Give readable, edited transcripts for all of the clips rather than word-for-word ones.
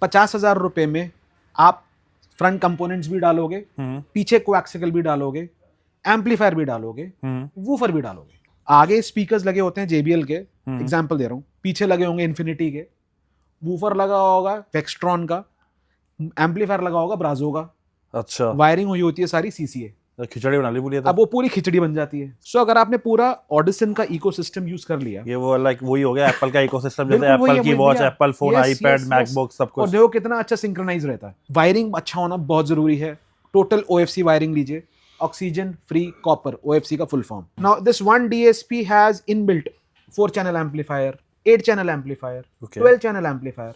50,000 रुपए में आप फ्रंट कंपोनेंट्स भी डालोगे, पीछे कोएक्सियल भी डालोगे, एम्पलीफायर भी डालोगे, वूफर भी डालोगे। आगे स्पीकर्स लगे होते हैं JBL के, एग्जांपल दे रहा हूँ, पीछे लगे होंगे इन्फिनिटी के, वूफर लगा होगा वेक्सट्रॉन का, एम्पलीफायर लगा होगा ब्राजो का। अच्छा, वायरिंग हुई होती है सारी CCA। खिचड़ी बना ली बोलिए तो। अब वो पूरी खिचड़ी बन जाती है। सो अगर आपने पूरा ऑडिसन का इकोसिस्टम यूज कर लिया, ये वो लाइक वही हो गया एप्पल का इकोसिस्टम, जैसे बिल्कुल वही एप्पल है, की वही वॉच, भैया। Apple phone, Yes, iPad, yes, yes। MacBook सब और कुछ। देखो कितना अच्छा सिंक्रोनाइज रहता है। वायरिंग अच्छा होना बहुत जरूरी है। टोटल OFC वायरिंग लीजिए, ऑक्सीजन फ्री कॉपर, OFC का full form. Now this one DSP has inbuilt 4 channel amplifier, 8 channel amplifier, 12 channel amplifier.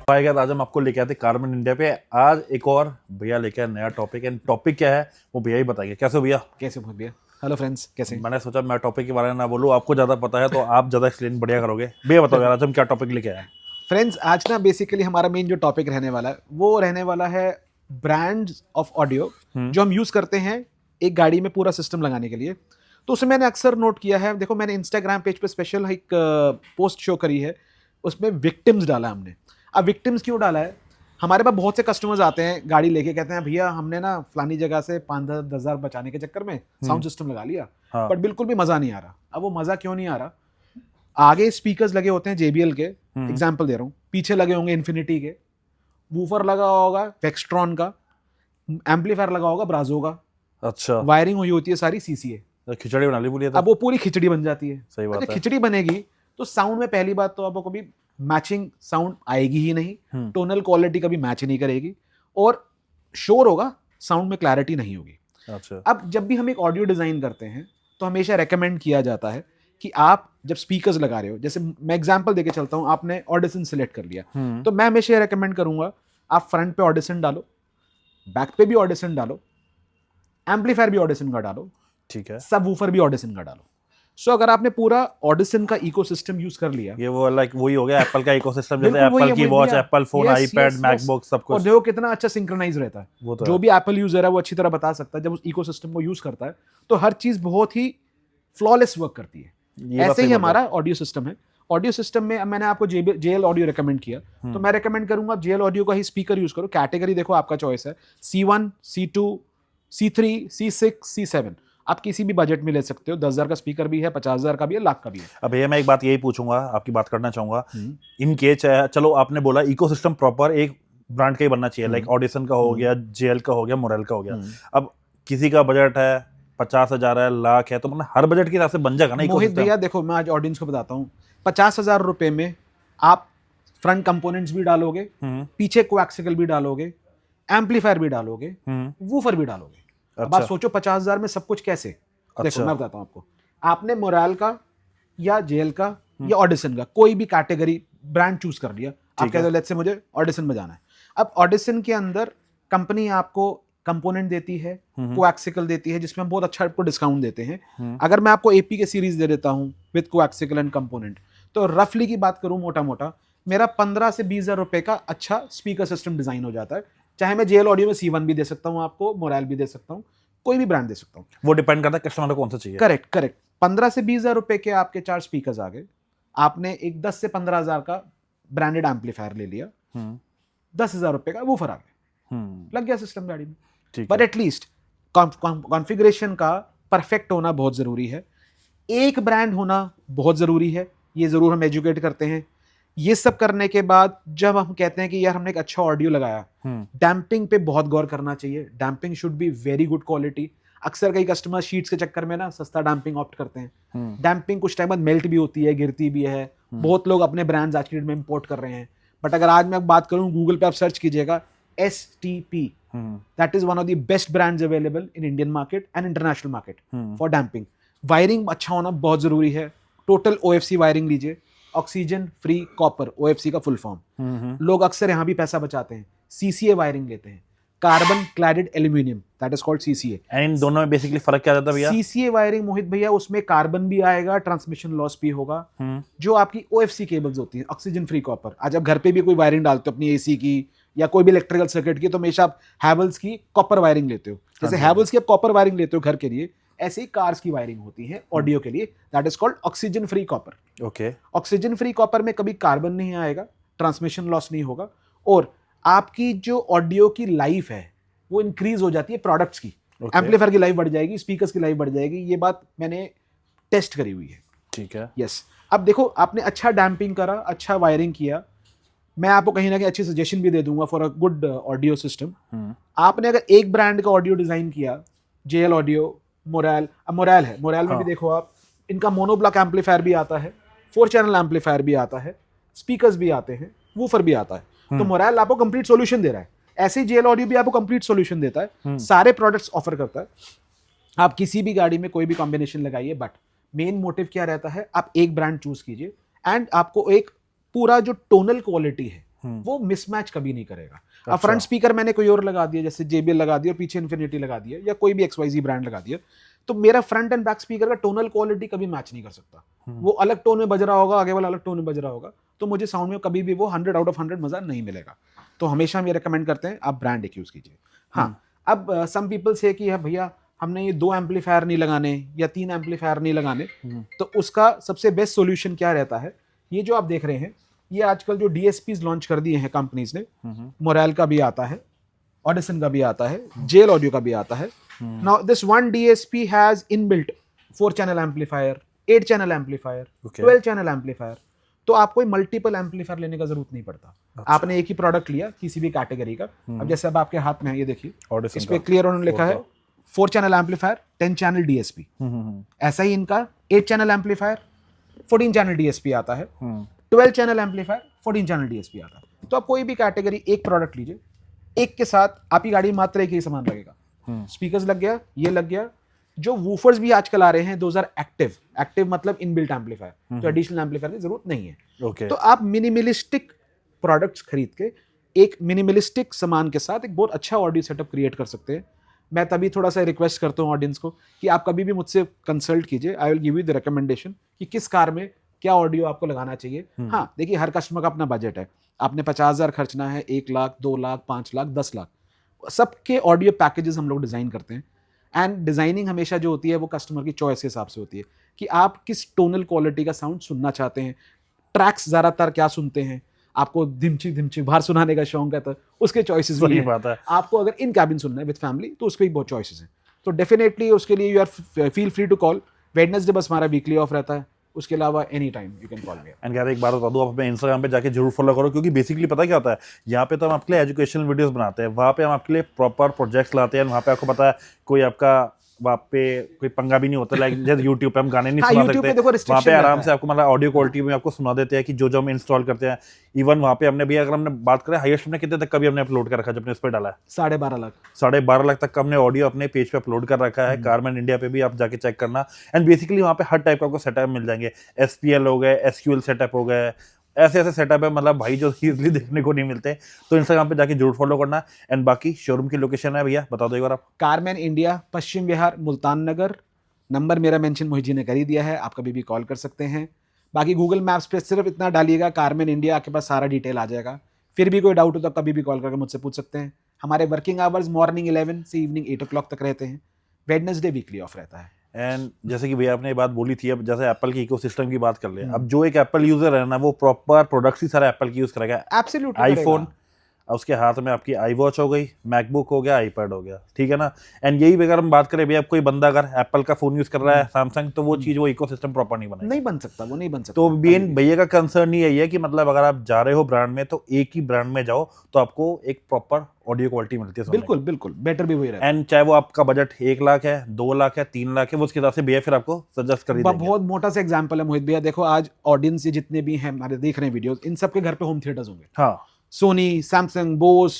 भाई का आज हम आपको लेके आते कार्बन इंडिया पे। आज एक और भैया लेके आए नया टॉपिक, एंड टॉपिक क्या है वो भैया ही बताएंगे। कैसे हो भैया? कैसे हो भैया? हेलो फ्रेंड्स, कैसे? मैंने सोचा मैं टॉपिक के बारे में ना बोलूं, आपको ज्यादा पता है तो आप ज्यादा एक्सप्लेन बढ़िया करोगे। भैया बताओ यार, आज हम क्या टॉपिक लेके आए हैं? फ्रेंड्स, आज ना बेसिकली हमारा मेन जो टॉपिक रहने वाला है वो रहने वाला है ब्रांड्स ऑफ ऑडियो जो हम यूज करते हैं एक गाड़ी में पूरा सिस्टम लगाने के लिए। तो उसमें मैंने अक्सर नोट किया है, देखो मैंने इंस्टाग्राम पेज पे स्पेशल एक पोस्ट शो करी है, उसमें विक्टिम्स डाला हमने। अब विक्टिम्स क्यों डाला है? हमारे पास बहुत से कस्टमर्स आते हैं गाड़ी लेके, कहते हैं भैया हमने ना फलानी जगह से 5-10 हज़ार बचाने के चक्कर में साउंड सिस्टम लगा लिया, हाँ। बट बिल्कुल भी मजा नहीं आ रहा। अब वो मजा क्यों नहीं आ रहा? आगे स्पीकर्स लगे होते हैं JBL के, एग्जाम्पल दे रहा हूँ, पीछे लगे होंगे इन्फिनिटी के, वूफर लगा होगा वेक्सट्रॉन का, एम्पलीफायर लगा होगा ब्राजो का। अच्छा, वायरिंग हुई होती है सारी CCA। खिचड़ी बना ली बोलिए तो। अब वो पूरी खिचड़ी बन जाती है। सही बात अच्छा, है। खिचड़ी बनेगी तो साउंड में पहली बात तो आपको कभी मैचिंग साउंड आएगी ही नहीं, टोनल क्वालिटी कभी मैच नहीं करेगी, और शोर होगा, साउंड में क्लैरिटी नहीं होगी। अच्छा, अब जब भी हम एक ऑडियो डिजाइन करते हैं तो हमेशा रेकमेंड किया जाता है कि आप जब स्पीकर्स लगा रहे हो, जैसे मैं एग्जांपल देके चलता हूं, आपने ऑडिशन सिलेक्ट कर लिया, तो मैं हमेशा ये रेकमेंड करूंगा आप फ्रंट पे ऑडिशन डालो, बैक पे भी ऑडिशन डालो, एम्पलीफायर भी ऑडिशन का डालो, ठीक है। सब वूफर भी ऑडिशन का डालो। सो अगर आपने पूरा ऑडिशन का इकोसिस्टम यूज कर लिया, ये वो लाइक वही हो गया एप्पल का इकोसिस्टम, जैसे बिल्कुल वही एप्पल है, की वही वॉच, भैया। Apple phone, Yes, iPad, yes, yes। MacBook सब और कुछ। देखो कितना अच्छा सिंक्रोनाइज रहता है। वो तो जो है। भी एप्पल यूजर है वो अच्छी तरह बता सकता है, जब उस इकोसिस्टम को यूज करता है तो हर चीज बहुत ही फ्लॉलेस वर्क करती है। ये बात ऐसे सही ही बोल रहे हमारा ऑडियो सिस्टम है। ऑडियो सिस्टम में अब मैंने आपको JL ऑडियो रेकमेंड किया, तो मैं रेकमेंड करूंगा JL ऑडियो का ही स्पीकर यूज करो। कैटेगरी देखो आपका चॉइस है, C1, C2, C3, C6, C7। आप किसी भी बजट में ले सकते हो। 10,000 का स्पीकर भी है, 50,000 का भी है, लाख का भी है। अब भैया मैं एक बात यही पूछूंगा, आपकी बात करना चाहूंगा। इन केस चलो आपने बोला इकोसिस्टम प्रॉपर एक ब्रांड का ही बनना चाहिए, लाइक ऑडिशन का हो गया, JL का हो गया, मोरेल का हो गया। अब किसी का बजट है 50,000 है, लाख है, तो मतलब हर बजट के हिसाब से बन जाएगा ना मोहित इकोसिस्टम? भैया देखो, मैं आज ऑडियंस को बताता हूँ, 50,000 रुपए में आप फ्रंट कंपोनेंट्स भी डालोगे, पीछे कोएक्सियल भी डालोगे, एम्पलीफायर भी डालोगे, वूफर भी डालोगे। अब आप सोचो 50,000 में सब कुछ कैसे? देखो मैं बताता हूँ आपको। आपने मोराल का या JL का या ऑडिशन का कोई भी कैटेगरी ब्रांड चूज कर लिया, आप कहते हो लेट्स से मुझे ऑडिशन में जाना है। अब ऑडिशन के अंदर कंपनी आपको कंपोनेंट देती है, कोएक्सियल देती है, जिसमें हम बहुत अच्छा आपको डिस्काउंट देते हैं। अगर मैं आपको AP के सीरीज दे देता हूँ विद कोएक्सियल एंड कंपोनेंट, तो रफली की बात करूँ मोटा मोटा मेरा 15 से 20,000 रुपए का अच्छा स्पीकर सिस्टम डिजाइन हो जाता है। चाहे मैं JL ऑडियो में C1 भी दे सकता हूँ आपको, मोराल भी दे सकता हूँ, कोई भी ब्रांड दे सकता हूँ। वो डिपेंड करता है कस्टमर को कौन सा चाहिए। Correct correct. 15 से 20,000 रुपए के आपके 4 स्पीकर्स आ गए, आपने एक 10 से 15,000 का ब्रांडेड एम्पलीफायर ले लिया, 10,000 रुपए का वूफर आ गया, लग गया सिस्टम गाड़ी में। बट एटलीस्ट कॉन्फ़िगरेशन का परफेक्ट होना बहुत जरूरी है, एक ब्रांड होना बहुत जरूरी है, ये जरूर हम एजुकेट करते हैं। ये सब करने के बाद जब हम कहते हैं कि यार हमने एक अच्छा ऑडियो लगाया, डैम्पिंग पे बहुत गौर करना चाहिए। Damping should be very good quality. अक्सर कई कस्टमर शीट्स के चक्कर में ना सस्ता डैम्पिंग ऑप्ट करते हैं। डैम्पिंग कुछ टाइम बाद मेल्ट भी होती है, गिरती भी है। बहुत लोग अपने ब्रांड्स आज की डेट में इंपोर्ट कर रहे हैं, बट अगर आज मैं बात करूं, गूगल पे आप सर्च कीजिएगा STP, that is one of the best brands available in Indian market and international market for damping. Wiring अच्छा होना बहुत जरूरी है। टोटल OFC वायरिंग लीजिए, ऑक्सीजन फ्री कॉपर, OFC का फुल फॉर्म। लोग अक्सर यहां भी पैसा बचाते हैं, CCA वायरिंग लेते हैं, carbon cladded aluminium, that is called CCA। And इन दोनों में बेसिकली फर्क क्या रहता है भैया? CCA वायरिंग मोहित भैया, उसमें कार्बन भी आएगा, ट्रांसमिशन लॉस भी होगा। जो आपकी OFC केबल्स होती हैं, ऑक्सीजन फ्री कॉपर, आज आप घर पे भी कोई वायरिंग डालते हो अपनी AC की या कोई भी इलेक्ट्रिकल सर्किट की, तो हमेशा आप हैवेल्स की कॉपर वायरिंग लेते हो। जैसे हैवेल्स की आप कॉपर वायरिंग लेते हो घर के लिए, ऐसे ही कार्स की वायरिंग होती है ऑडियो के लिए, that is called oxygen free copper. Okay, oxygen free copper में कभी कार्बन नहीं आएगा, ट्रांसमिशन लॉस नहीं होगा, और आपकी जो ऑडियो की लाइफ है वो इंक्रीज हो जाती है प्रोडक्ट्स की। एम्पलीफायर की लाइफ बढ़ जाएगी, स्पीकर्स की लाइफ बढ़ जाएगी, ये बात मैंने टेस्ट करी हुई है। ठीक है। यस अब देखो, आपने अच्छा डैम्पिंग करा, अच्छा वायरिंग किया, मैं आपको कहीं ना कहीं अच्छी सजेशन भी दे दूंगा for a good audio system. आपने अगर एक ब्रांड का ऑडियो डिजाइन किया, जेएल ऑडियो, मोरल, अब मोरल है, मोरल में भी देखो आप, इनका मोनोब्लॉक एम्पलीफायर भी आता है, 4 चैनल एम्पलीफायर भी आता है, स्पीकर्स भी आते हैं, वूफर भी आता है, तो मोरल आपको कंप्लीट सॉल्यूशन दे रहा है। ऐसे ही जेएल ऑडियो भी आपको कंप्लीट सॉल्यूशन देता है, सारे प्रोडक्ट्स ऑफर करता है। आप किसी भी गाड़ी में कोई भी कॉम्बिनेशन लगाइए, बट मेन मोटिव क्या रहता है, आप एक ब्रांड चूज कीजिए एंड आपको एक पूरा जो टोनल क्वालिटी है वो मिसमैच कभी नहीं करेगा। अब फ्रंट स्पीकर मैंने कोई और लगा दिया, जैसे JBL लगा दिया और पीछे इन्फिनिटी लगा दिया, या कोई भी XYZ ब्रांड लगा दिया, तो मेरा फ्रंट एंड बैक स्पीकर का टोनल क्वालिटी कभी मैच नहीं कर सकता। वो अलग टोन में बज रहा होगा, आगे वाला अलग टोन में बज रहा होगा, तो मुझे साउंड में कभी भी वो 100 आउट ऑफ 100 मजा नहीं मिलेगा। तो हमेशा हम ये रिकमेंड करते हैं आप ब्रांड एक यूज कीजिए। हाँ, अब सम पीपल से कि भैया हमने ये 2 एम्पलीफायर नहीं लगाने या 3 एम्पलीफायर नहीं लगाने, तो उसका सबसे बेस्ट सॉल्यूशन क्या रहता है, ये जो आप देख रहे हैं, ये आजकल जो DSPs लॉन्च कर दिए हैं कंपनीज ने, मोरल का भी आता है, ऑडिसन का भी आता है, जेल ऑडियो का भी आता है। Now this one DSP has inbuilt 4 channel amplifier, 8 channel amplifier, 12 channel amplifier, तो आपको मल्टीपल एम्पलीफायर लेने का जरूरत नहीं पड़ता। अच्छा। आपने एक ही प्रोडक्ट लिया किसी भी कैटेगरी का, अब जैसे अब आपके हाथ में है, ये देखिए इस पे क्लियर उन्होंने लिखा है 4 चैनल एम्पलीफायर, 10 चैनल DSP। ऐसा ही इनका 8 चैनल एम्पलीफायर, 14 चैनल DSP आता है, 12 चैनल एम्पलीफायर, 14 चैनल DSP आता है। तो आप कोई भी कैटेगरी एक प्रोडक्ट लीजिए, एक के साथ आपकी गाड़ी में मात्र एक ही सामान लगेगा। स्पीकर्स लग गया, ये लग गया, जो वूफर्स भी आजकल आ रहे हैं, दोज आर एक्टिव मतलब इनबिल्ट एम्पलीफायर, तो एडिशनल एम्पलीफायर की जरूरत नहीं है। तो आप मिनिमलिस्टिक प्रोडक्ट्स खरीद के एक मिनिमलिस्टिक सामान के साथ एक बहुत अच्छा ऑडियो सेटअप क्रिएट कर सकते हैं। मैं तभी थोड़ा सा रिक्वेस्ट करता हूँ ऑडियंस को कि आप कभी भी मुझसे कंसल्ट कीजिए, I will give you the recommendation कि किस कार में क्या ऑडियो आपको लगाना चाहिए। हाँ देखिए, हर कस्टमर का अपना बजट है, आपने 50,000 खर्चना है, 1 लाख, 2 लाख, 5 लाख, 10 लाख, सबके ऑडियो पैकेजेस हम लोग डिजाइन करते हैं। एंड डिजाइनिंग हमेशा जो होती है वो कस्टमर की चॉइस के हिसाब से होती है कि आप किस टोनल क्वालिटी का साउंड सुनना चाहते हैं। ट्रैक्स ज्यादातर क्या सुनते हैं, आपको धिमची धिमची बाहर सुनाने का शौक है तो उसके चॉइसेस भी हैं। आपको अगर इन कैबिन सुनना है विद फैमिली तो उसके भी बहुत चॉइसेस हैं। तो डेफिनेटली उसके लिए you are feel free to call. Wednesday बस हमारा वीकली ऑफ रहता है, उसके अलावा any time you can call me. And यार एक बात बता दूं, आप अपने इंस्टाग्राम पे जाके जरूर फॉलो करो, क्योंकि बेसिकली पता क्या होता है, यहाँ पे तो हम आपके लिए एजुकेशनल वीडियोस बनाते हैं, वहाँ पे हम आपके लिए प्रॉपर प्रोजेक्ट्स लाते हैं, वहाँ पे आपको पता है कोई आपका वहाँ पे कोई पंगा भी नहीं होता। लाइक जैसे यूट्यूब पे हम गाने नहीं सुना सकते, वहाँ पे आराम से आपको मतलब ऑडियो क्वालिटी में आपको सुना देते हैं कि जो हम इंस्टॉल करते हैं। इवन वहाँ पे हमने भी, अगर हमने बात करें हाईएस्ट हमने कितने तक कभी हमने अपलोड कर रखा है, जब हमने इस पर डाला है 12.5 लाख 12.5 लाख तक का हमने ऑडियो अपने पेज पे अपलोड कर रखा है। कारमैन इंडिया पे भी आप जाके चेक करना। एंड बेसिकली वहाँ पे हर टाइप का आपको सेटअप मिल जाएंगे, SPL हो गए, SQL सेटअप हो गए, ऐसे ऐसे सेटअप है मतलब भाई जो इजीली देखने को नहीं मिलते। तो इंस्टाग्राम पे जाके जरूर फॉलो करना। एंड बाकी शोरूम की लोकेशन है भैया बता दो एक बार आप। कारमैन इंडिया, पश्चिम विहार, मुल्तान नगर। नंबर मेरा मेंशन मोहित जी ने कर ही दिया है, आप कभी भी कॉल कर सकते हैं। बाकी गूगल मैप्स पे सिर्फ इतना डालिएगा कारमैन इंडिया, आपके पास सारा डिटेल आ जाएगा। फिर भी कोई डाउट हो तो कभी भी कॉल करके मुझसे पूछ सकते हैं। हमारे वर्किंग आवर्स मॉर्निंग 11 से इवनिंग 8 o'clock तक रहते हैं। वेडनेसडे वीकली ऑफ रहता है। एंड जैसे कि भैया आपने ये बात बोली थी, अब जैसे एप्पल की इकोसिस्टम की बात कर ले, अब जो एक एप्पल यूजर है ना वो प्रॉपर प्रोडक्ट्स ही सारा एप्पल की यूज करेगा। एब्सोल्युटली आईफोन, उसके हाथ में आपकी iWatch हो गई, मैकबुक हो गया, iPad हो गया, ठीक है ना। एंड यही अगर हम बात करें भैया, कोई बंदा अगर एप्पल का फोन यूज कर रहा है, सैमसंग, तो वो चीज वो इकोसिस्टम प्रॉपर नहीं बनेगा, नहीं बन सकता, वो नहीं बन सकता। तो भैया का कंसर्न यही है कि मतलब अगर आप जा रहे हो ब्रांड में तो एक ही ब्रांड में जाओ, तो आपको एक प्रॉपर ऑडियो क्वालिटी मिलती है। बिल्कुल बिल्कुल, बेटर भी वही रहता है। एंड चाहे वो आपका बजट 1 लाख है, 2 लाख है, 3 लाख है, वो उसके हिसाब से भैया फिर आपको सजेस्ट कर ही देंगे। बहुत मोटा सा एग्जांपल है मोहित भैया, देखो आज ऑडियंस ये जितने भी हैं हमारे देख रहे हैं वीडियोस, इन सबके घर पे होम थिएटर्स होंगे। हाँ, Sony, Samsung, Bose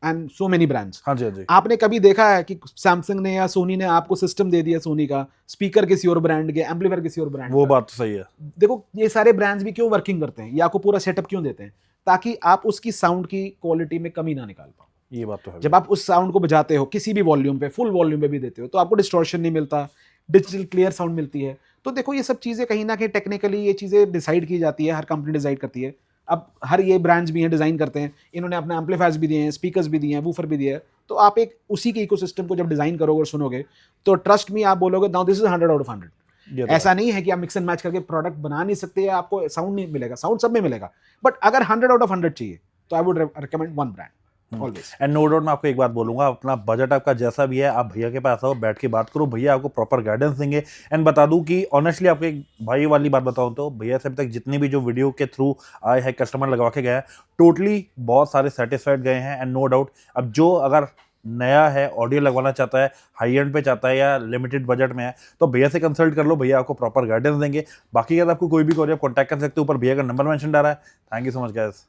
and so many brands. हाँ जी, हाँ जी। आपने कभी देखा है कि सैमसंग ने या सोनी ने आपको सिस्टम दे दिया सोनी का, स्पीकर किसी और ब्रांड के, एम्पलीफायर किसी और ब्रांड? वो बात तो सही है। देखो ये सारे ब्रांड्स भी क्यों वर्किंग करते हैं, ये आपको पूरा सेटअप क्यों देते हैं, ताकि आप उसकी साउंड की क्वालिटी में कमी ना निकाल पाओ। ये बात तो है। जब आप उस साउंड को बजाते हो किसी भी वॉल्यूम पे, फुल वॉल्यूम पे भी देते हो, तो आपको डिस्टॉर्शन नहीं मिलता, डिजिटल क्लियर साउंड मिलती है। तो देखो ये सब चीजें कहीं ना कहीं टेक्निकली ये चीजें डिसाइड की जाती है, हर कंपनी डिसाइड करती है। अब हर ये ब्रांड्स भी हैं डिजाइन करते हैं, इन्होंने अपने एम्पलीफायर्स भी दिए हैं, स्पीकर्स भी दिए हैं, वूफर भी दिए हैं, तो आप एक उसी के इकोसिस्टम को जब डिजाइन करोगे और सुनोगे तो ट्रस्ट मी आप बोलोगे now this is 100 out of 100। ऐसा नहीं है कि आप मिक्स एंड मैच करके प्रोडक्ट बना नहीं सकते या आपको साउंड नहीं मिलेगा, साउंड सब में मिलेगा, बट अगर 100 आउट ऑफ 100 चाहिए तो I would recommend one brand always. And no doubt मैं आपको एक बात बोलूंगा, अपना बजट आपका जैसा भी है आप भैया के पास आओ, बैठ के बात करो, भैया आपको प्रॉपर गाइडेंस देंगे। एंड बता दूं कि ऑनेस्टली आपको एक भाई वाली बात बताऊं तो भैया से अभी तक जितने भी जो वीडियो के थ्रू आए हैं कस्टमर लगवा के गए हैं टोटली बहुत सारे सेटिस्फाइड गए हैं। एंड नो डाउट अब जो अगर नया है ऑडियो लगवाना चाहता है, हाई एंड पे चाहता है या लिमिटेड बजट में है तो भैया से कंसल्ट कर लो, भैया आपको प्रॉपर गाइडेंस देंगे। बाकी अगर आपको कोई भी क्वेरी आप कॉन्टैक्ट कर सकते हो, ऊपर भैया का नंबर मेंशन डाला है। Thank you so much guys.